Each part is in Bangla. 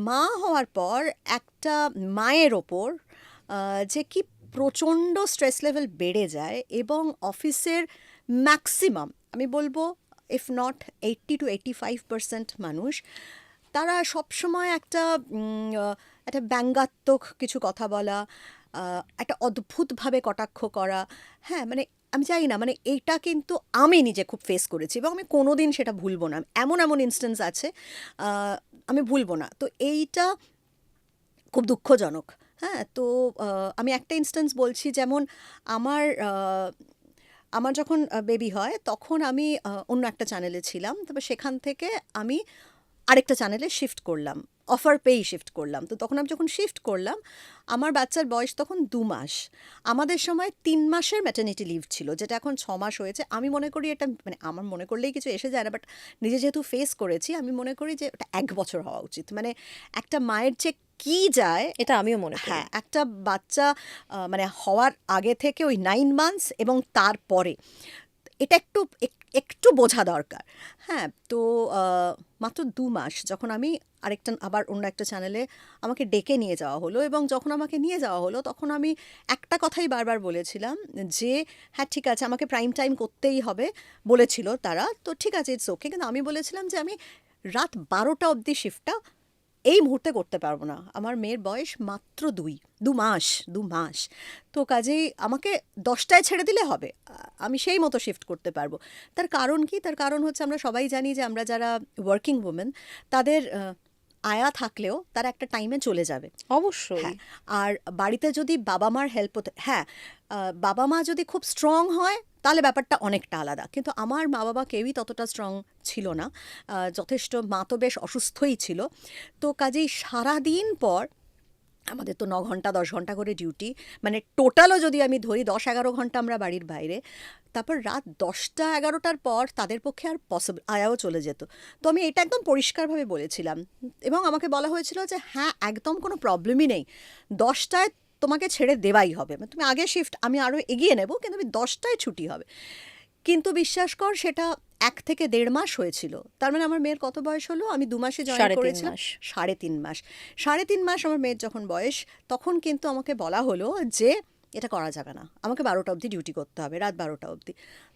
মা হওয়ার পর একটা মায়ের ওপর যে কি প্রচণ্ড স্ট্রেস লেভেল বেড়ে যায় এবং অফিসের ম্যাক্সিমাম আমি বলবো ইফ নট 80 to 85% মানুষ তারা সবসময় একটা ব্যঙ্গাত্মক কিছু কথা বলা, একটা অদ্ভুতভাবে কটাক্ষ করা। হ্যাঁ, মানে আমি জানি না, মানে এইটা কিন্তু আমি নিজে খুব ফেস করেছি এবং আমি কোনোদিন সেটা ভুলবো না। এমন এমন ইনস্ট্যান্স আছে আহ, আমি ভুলবো না। তো এইটা খুব দুঃখজনক। হ্যাঁ, তো আমি একটা ইনস্ট্যান্স বলছি, যেমন আমার আমার যখন বেবি হয় তখন আমি অন্য একটা চ্যানেলে ছিলাম, তবে সেখান থেকে আমি আরেকটা চ্যানেলে শিফট করলাম, অফার পেয়েই শিফট করলাম। তো তখন আমি যখন শিফট করলাম আমার বাচ্চার বয়স তখন 2 মাস। আমাদের সময় 3 মাসের ম্যাটারনিটি লিভ ছিল, যেটা এখন 6 মাস হয়েছে। আমি মনে করি এটা, মানে আমার মনে করলেই কিছু এসে যায় না, বাট নিজে যেহেতু ফেস করেছি আমি মনে করি যে ওটা 1 বছর হওয়া উচিত। মানে একটা মায়ের যে কি যায়, এটা আমিও মনে করি। হ্যাঁ, একটা বাচ্চা মানে হওয়ার আগে থেকে ওই 9 মান্থস এবং তারপরে এটা একটু একটু বোঝা দরকার। হ্যাঁ, তো মাত্র 2 মাস যখন আমি আবার অন্য একটা চ্যানেলে আমাকে ডেকে নিয়ে যাওয়া হলো, এবং যখন আমাকে নিয়ে যাওয়া হলো তখন আমি একটা কথাই বারবার বলেছিলাম যে হ্যাঁ ঠিক আছে, আমাকে প্রাইম টাইম করতেই হবে বলেছিল তারা, তো ঠিক আছে, ইটস ওকে। কিন্তু আমি বলেছিলাম যে আমি রাত 12টা অবধি শিফটটা এই মুহূর্তে করতে পারবো না। আমার মেয়ের বয়স মাত্র 2 মাস, 2 মাস। তো কাজেই আমাকে 10টায় ছেড়ে দিলে হবে, আমি সেই মতো শিফট করতে পারবো। তার কারণ কি? তার কারণ হচ্ছে আমরা সবাই জানি যে আমরা যারা ওয়ার্কিং উমেন তাদের আয়া থাকলেও তারা একটা টাইমে চলে যাবে। অবশ্যই। হ্যাঁ, আর বাড়িতে যদি বাবা মার হেল্প হতে, হ্যাঁ, বাবা মা যদি খুব স্ট্রং হয় তাহলে ব্যাপারটা অনেকটা আলাদা। কিন্তু আমার মা বাবা কেউই ততটা স্ট্রং ছিল না। যথেষ্ট, মা তো বেশ অসুস্থই ছিল। তো কাজেই সারাদিন পর আমাদের তো 9 ঘন্টা 10 ঘন্টা করে ডিউটি, মানে টোটালও যদি আমি ধরি 10-11 ঘন্টা আমরা বাড়ির বাইরে। তারপর রাত 10টা 11টার পর তাদের পক্ষে আর পসিবল, আয়াও চলে যেত। তো আমি এটা একদম পরিষ্কারভাবে বলেছিলাম, এবং আমাকে বলা হয়েছিল যে হ্যাঁ একদম কোনো প্রবলেমই নেই, 10টায় তোমাকে ছেড়ে দেওয়াই হবে, মানে তুমি আগে শিফট আমি আরও এগিয়ে নেব, কিন্তু আমি 10টায় ছুটি হবে। কিন্তু বিশ্বাস কর সেটা 1 থেকে 1.5 মাস হয়েছিল। তার মানে আমার মেয়ের কত বয়স হলো? আমি 2 মাসে জয়েন সাড়ে তিন করেছিলাম। মাস 3.5 মাস। 3.5 মাস আমার মেয়ের যখন বয়স, তখন কিন্তু আমাকে বলা হলো যে এটা করা যাবে না, আমাকে 12টা অবধি ডিউটি করতে হবে, রাত 12টা অবধি।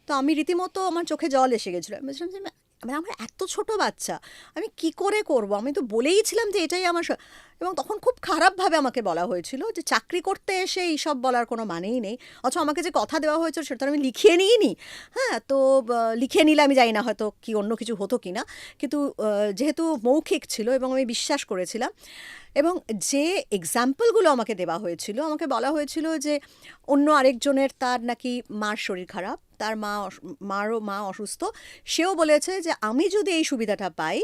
তো আমি রীতিমতো, আমার চোখে জল এসে গেছিলো। আমি বলছিলাম যে মানে আমার এত ছোট বাচ্চা, আমি কি করে করব? আমি তো বলেইছিলাম যে এটাই আমার এবং তখন খুব খারাপভাবে আমাকে বলা হয়েছিল যে চাকরি করতে এসে এইসব বলার কোনো মানেই নেই। অথচ আমাকে যে কথা দেওয়া হয়েছিল সেটা আমি লিখিয়ে নিইনি। হ্যাঁ, তো লিখিয়ে নিলে আমি জানি না হয়তো কি অন্য কিছু হতো কি না, কিন্তু যেহেতু মৌখিক ছিল এবং আমি বিশ্বাস করেছিলাম, এবং যে এক্সাম্পলগুলো আমাকে দেওয়া হয়েছিল, আমাকে বলা হয়েছিল যে অন্য আরেকজনের, তার নাকি মার শরীর খারাপ, তার মারও মা অসুস্থ, সেও বলেছে যে আমি যদি এই সুবিধাটা পাই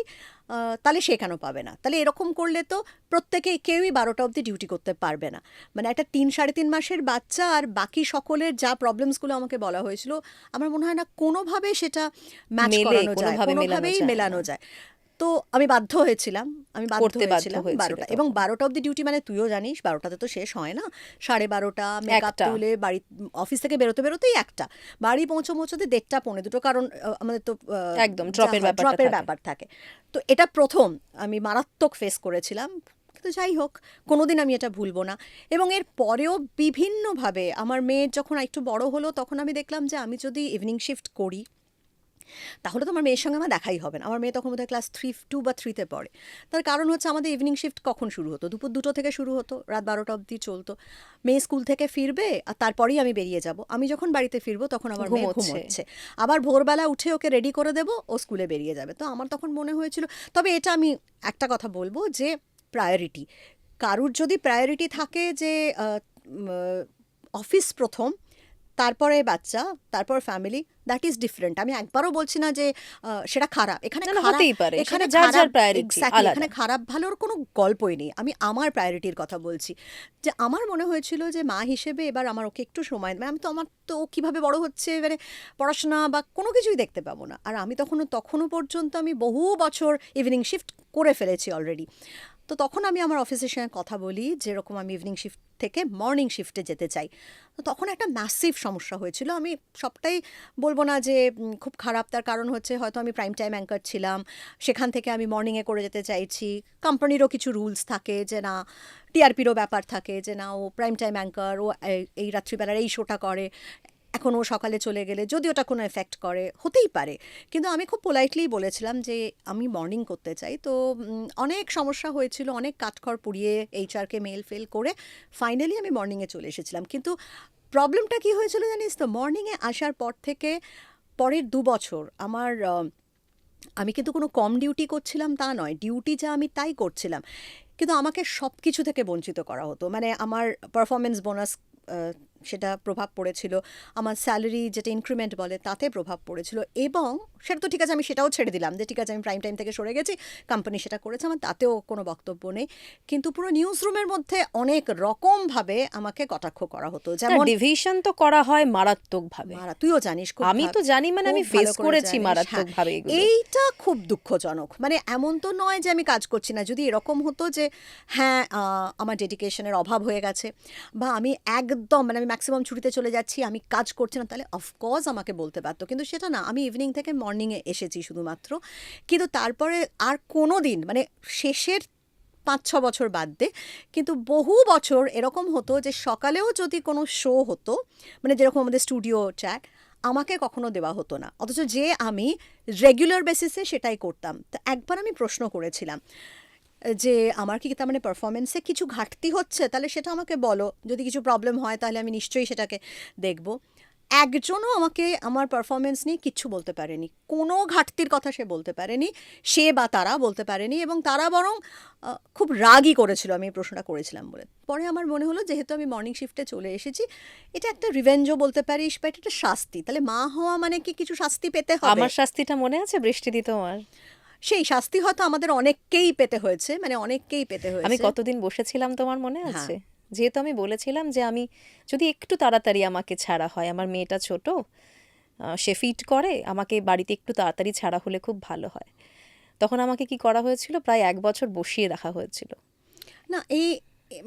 তাহলে সে কেন পাবে না? তাহলে এরকম করলে তো প্রত্যেকেই, কেউই 12টা অবধি ডিউটি করতে পারবে না। মানে একটা 3-3.5 মাসের বাচ্চা আর বাকি সকলের যা প্রবলেমসগুলো আমাকে বলা হয়েছিল, আমার মনে হয় না কোনোভাবে সেটা ম্যাচ মেলে, করানো যায়, কোনোভাবে মেলানো কোনোভাবেই যায় না, মেলানো যায়। তো আমি বাধ্য হয়েছিলাম, করতে বাধ্য 12টা, হয়েছিলে এবং তখন। 12টা অবধি ডিউটি, মানে তুইও জানিস 12টাতে তো শেষ হয় না। 12:30 মেকআপ একটা তুলে বাড়ি, অফিস থেকে বেরোতে বেরোতেই একটা, বাড়ি পৌঁছোতে 1:30 পৌনে 2, কারণ আমাদের তো একদম ড্রপের ব্যাপারটা ড্রপের থাকে। ব্যাপার থাকে। তো এটা প্রথম আমি মারাত্মক ফেস করেছিলাম। কিন্তু যাই হোক, কোনোদিন আমি এটা ভুলবো না। এবং এর পরেও বিভিন্নভাবে আমার মেয়ের যখন একটু বড় হলো তখন আমি দেখলাম যে আমি যদি ইভিনিং শিফট করি তাহলে তো আমার মেয়ের সঙ্গে আমার দেখাই হবে না। আমার মেয়ে তখন বোধহয় ক্লাস 2 বা 3-তে পড়ে। তার কারণ হচ্ছে আমাদের ইভিনিং শিফট কখন শুরু হতো? দুপুর 2টো থেকে শুরু হতো, রাত 12টা অবধি চলতো। মেয়ে স্কুল থেকে ফিরবে আর তারপরেই আমি বেরিয়ে যাব। আমি যখন বাড়িতে ফিরবো তখন আমার মেয়ে ঘুমোচ্ছে। ঘুমোচ্ছে। আবার ভোরবেলা উঠে ওকে রেডি করে দেবো, ও স্কুলে বেরিয়ে যাবে। তো আমার তখন মনে হয়েছিল, তবে এটা আমি একটা কথা বলবো যে প্রায়োরিটি, কারুর যদি প্রায়োরিটি থাকে যে অফিস প্রথম, তারপরে বাচ্চা, তারপর ফ্যামিলি, দ্যাট ইজ ডিফারেন্ট। আমি একবারও বলছি না যে সেটা খারাপ। এখানে না না, খারাপ, হতেই পারে, এখানে সেটা যার খারাপ, যার প্রায়োরিটি এক্স্যাক্টলি, এখানে আলাদা। খারাপ ভালোর কোনো গল্পই নেই। আমি আমার প্রায়োরিটির কথা বলছি, যে আমার মনে হয়েছিল যে মা হিসেবে এবার আমার ওকে একটু সময়, মানে আমার তো ও কীভাবে বড় হচ্ছে, মানে পড়াশোনা বা কোনো কিছুই দেখতে পাবো না। আর আমি তখনও পর্যন্ত আমি বহু বছর ইভিনিং শিফট করে ফেলেছি অলরেডি। তো তখন আমি আমার অফিসের সঙ্গে কথা বলি যেরকম আমি ইভিনিং শিফট থেকে মর্নিং শিফটে যেতে চাই। তো তখন একটা ম্যাসিভ সমস্যা হয়েছিল। আমি সবটাই বলবো না যে খুব খারাপ, তার কারণ হচ্ছে হয়তো আমি প্রাইম টাইম অ্যাঙ্কার ছিলাম, সেখান থেকে আমি মর্নিংয়ে করে যেতে চাইছি। কোম্পানিরও কিছু রুলস থাকে যে না, টিআরপিরও ব্যাপার থাকে যে না, ও প্রাইম টাইম অ্যাঙ্কার, ও এই রাত্রিবেলার এই শোটা করে, এখন ও সকালে চলে গেলে যদি ওটা কোনো এফেক্ট করে হতেই পারে। কিন্তু আমি খুব পোলাইটলি বলেছিলাম যে আমি মর্নিং করতে চাই। তো অনেক সমস্যা হয়েছিল, অনেক কাঠখড় পুড়িয়ে এইচআরকে মেল ফেল করে ফাইনালি আমি মর্নিংয়ে চলে এসেছিলাম। কিন্তু প্রবলেমটা কী হয়েছিল জানিস তো, মর্নিংয়ে আসার পর থেকে পরের 2 বছর আমার আমি কিন্তু কোনো কম ডিউটি করছিলাম তা নয়, ডিউটি যা আমি তাই করছিলাম, কিন্তু আমাকে সব কিছু থেকে বঞ্চিত করা হতো। মানে আমার পারফরমেন্স বোনাস সেটা প্রভাব পড়েছিল, আমার স্যালারি যেটা ইনক্রিমেন্ট বলে তাতে প্রভাব পড়েছিল, এবং সেটা তো ঠিক আছে আমি সেটাও ছেড়ে দিলাম যে ঠিক আছে আমি প্রাইম টাইম থেকে সরে গেছি, কোম্পানি সেটা করেছে, আমার তাতেও কোনো বক্তব্য নেই। কিন্তু পুরো নিউজ রুমের মধ্যে অনেক রকমভাবে আমাকে কটাক্ষ করা হতো। যেমন ডিভিশন তো করা হয় মারাত্মকভাবে, তুইও জানিস, আমি তো জানি, মানে আমি ফেস করেছি মারাত্মকভাবে এগুলো। এইটা খুব দুঃখজনক। মানে এমন তো নয় যে আমি কাজ করছি না, যদি এরকম হতো যে হ্যাঁ আমার ডেডিকেশনের অভাব হয়ে গেছে, বা আমি একদম মানে আমি ম্যাক্সিমাম ছুটিতে চলে যাচ্ছি, আমি কাজ করছি না, তাহলে অফকোর্স আমাকে বলতে পারতো। কিন্তু সেটা না, আমি ইভিনিং থেকে মর্নিংয়ে এসেছি শুধুমাত্র। কিন্তু তারপরে আর কোনো দিন, মানে শেষের 5-6 বছর বাদ দে, কিন্তু বহু বছর এরকম হতো যে সকালেও যদি কোনো শো হতো, মানে যেরকম আমাদের স্টুডিও ট্র্যাক, আমাকে কখনো দেওয়া হতো না, অথচ যে আমি রেগুলার বেসিসে সেটাই করতাম। তো একবার আমি প্রশ্ন করেছিলাম যে আমার কি তার মানে পারফরমেন্সে কিছু ঘাটতি হচ্ছে, তাহলে সেটা আমাকে বলো, যদি কিছু প্রবলেম হয় তাহলে আমি নিশ্চয়ই সেটাকে দেখব। একজনও আমাকে আমার পারফরমেন্স নিয়ে কিচ্ছু বলতে পারেনি, কোনো ঘাটতির কথা সে বলতে পারেনি, সে বা তারা বলতে পারেনি, এবং তারা বরং খুব রাগই করেছিল আমি এই প্রশ্নটা করেছিলাম বলে। পরে আমার মনে হলো যেহেতু আমি মর্নিং শিফটে চলে এসেছি, এটা একটা রিভেঞ্জও বলতে পারিস, বা এটা একটা শাস্তি। তাহলে মা হওয়া মানে কি কিছু শাস্তি পেতে হবে? আমার শাস্তিটা মনে আছে বৃষ্টিদি তোমার? সেই শাস্তি হয়তো আমাদের অনেককেই পেতে হয়েছে, মানে অনেককেই পেতে হয়েছে। আমি কতদিন বসেছিলাম তোমার মনে আছে? যেহেতু আমি বলেছিলাম যে আমি যদি একটু তাড়াতাড়ি আমাকে ছাড়া হয়, আমার মেয়েটা ছোট, সে ফিট করে, আমাকে বাড়িতে একটু তাড়াতাড়ি ছাড়া হলে খুব ভালো হয়। তখন আমাকে কি করা হয়েছিল, প্রায় 1 বছর বসিয়ে রাখা হয়েছিল। না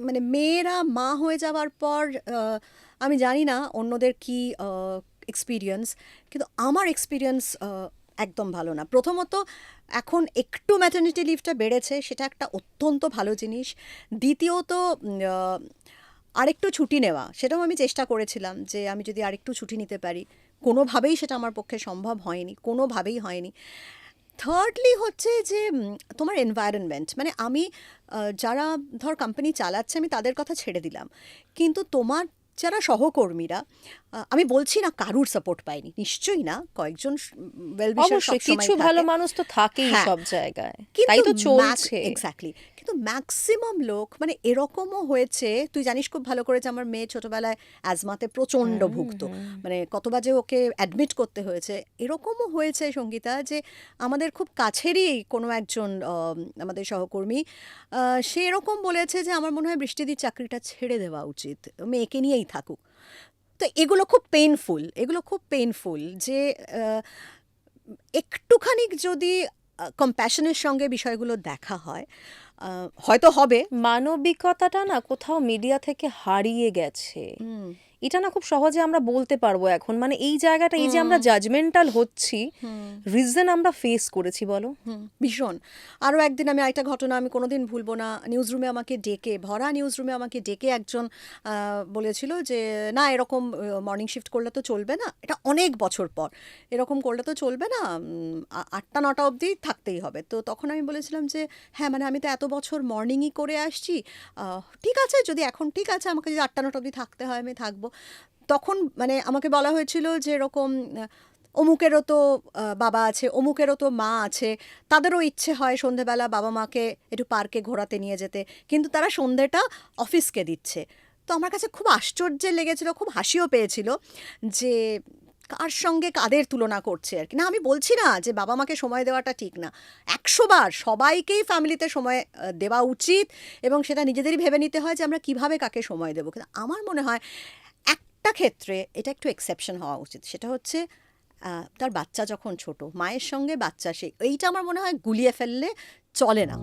মানে মেয়েরা মা হয়ে যাওয়ার পর আমি জানি না অন্যদের কি এক্সপিরিয়েন্স, কিন্তু আমার এক্সপিরিয়েন্স একদম ভালো না। প্রথমত এখন একটু ম্যাটারনিটি লিভটা বেড়েছে, সেটা একটা অত্যন্ত ভালো জিনিস। দ্বিতীয়ত আরেকটু ছুটি নেওয়া, সেটাও আমি চেষ্টা করেছিলাম যে আমি যদি আরেকটু ছুটি নিতে পারি, কোনোভাবেই সেটা আমার পক্ষে সম্ভব হয়নি, কোনোভাবেই হয়নি। থার্ডলি হচ্ছে যে তোমার এনভায়রনমেন্ট, মানে আমি যারা ধর কোম্পানি চালাচ্ছে আমি তাদের কথা ছেড়ে দিলাম, কিন্তু তোমার যারা সহকর্মীরা, আমি বলছি না কারুর সাপোর্ট পাইনি, নিশ্চয়ই না, কয়েকজন ওয়েল উইশার অবশ্যই সবসময় কিছু ভালো থাকে, মানুষ তো থাকেই হ্যাঁ, সব জায়গায়, কিন্তু তাই তো চলছে। এক্স্যাক্টলি, কিন্তু ম্যাক্সিমাম লোক, মানে এরকমও হয়েছে, তুই জানিস খুব ভালো করে যে আমার মেয়ে ছোটবেলায় অ্যাজমাতে প্রচণ্ড ভুগতো, মানে কত বাজে ওকে অ্যাডমিট করতে হয়েছে। এরকমও হয়েছে সঙ্গীতা যে আমাদের খুব কাছেরই কোনো একজন আমাদের সহকর্মী, সে এরকম বলেছে যে আমার মনে হয় বৃষ্টিদির চাকরিটা ছেড়ে দেওয়া উচিত, মেয়েকে নিয়েই থাকুক। তো এগুলো খুব পেইনফুল, এগুলো খুব পেইনফুল যে একটুখানি যদি কম্প্যাশনের সঙ্গে বিষয়গুলো দেখা হয়, হয়তো হবে। মানবিকতাটা না কোথাও মিডিয়া থেকে হারিয়ে গেছে, এটা না খুব সহজে আমরা বলতে পারবো এখন। মানে এই জায়গাটা, এই যে আমরা জাজমেন্টাল হচ্ছি, রিজন আমরা ফেস করেছি বলো। ভীষণ। আরও একদিন আমি আরেকটা ঘটনা আমি কোনোদিন ভুলবো না, নিউজ রুমে আমাকে ডেকে, ভরা নিউজ রুমে আমাকে ডেকে একজন বলেছিল যে না এরকম মর্নিং শিফট করলে তো চলবে না, এটা অনেক বছর পর, এরকম করলে তো চলবে না, 8টা-9টা অবধি থাকতেই হবে। তো তখন আমি বলেছিলাম যে হ্যাঁ, মানে আমি তো এত বছর মর্নিংই করে আসছি, ঠিক আছে যদি এখন ঠিক আছে আমাকে যদি 8টা-9টা অবধি থাকতে হয় আমি থাকবো। তখন মানে আমাকে বলা হয়েছিল যে এরকম অমুকেরও তো বাবা আছে, অমুকেরও তো মা আছে, তাদেরও ইচ্ছে হয় সন্ধেবেলা বাবা মাকে একটু পার্কে ঘোরাতে নিয়ে যেতে, কিন্তু তারা সন্ধেটা অফিসকে দিচ্ছে। তো আমার কাছে খুব আশ্চর্যের লেগেছিল, খুব হাসিও পেয়েছিল যে কার সঙ্গে কাদের তুলনা করছে আর কি। না, আমি বলছি না যে বাবা মাকে সময় দেওয়াটা ঠিক না, 100বার সবাইকেই ফ্যামিলিতে সময় দেওয়া উচিত, এবং সেটা নিজেদেরই ভেবে নিতে হয় যে আমরা কিভাবে কাকে সময় দেবো। কিন্তু আমার মনে হয় একটা ক্ষেত্রে এটা একটু এক্সেপশন হওয়া উচিত, সেটা হচ্ছে তার বাচ্চা যখন ছোট, মায়ের সঙ্গে বাচ্চা, এইটা আমার মনে হয় গুলিয়ে ফেললে চলে না।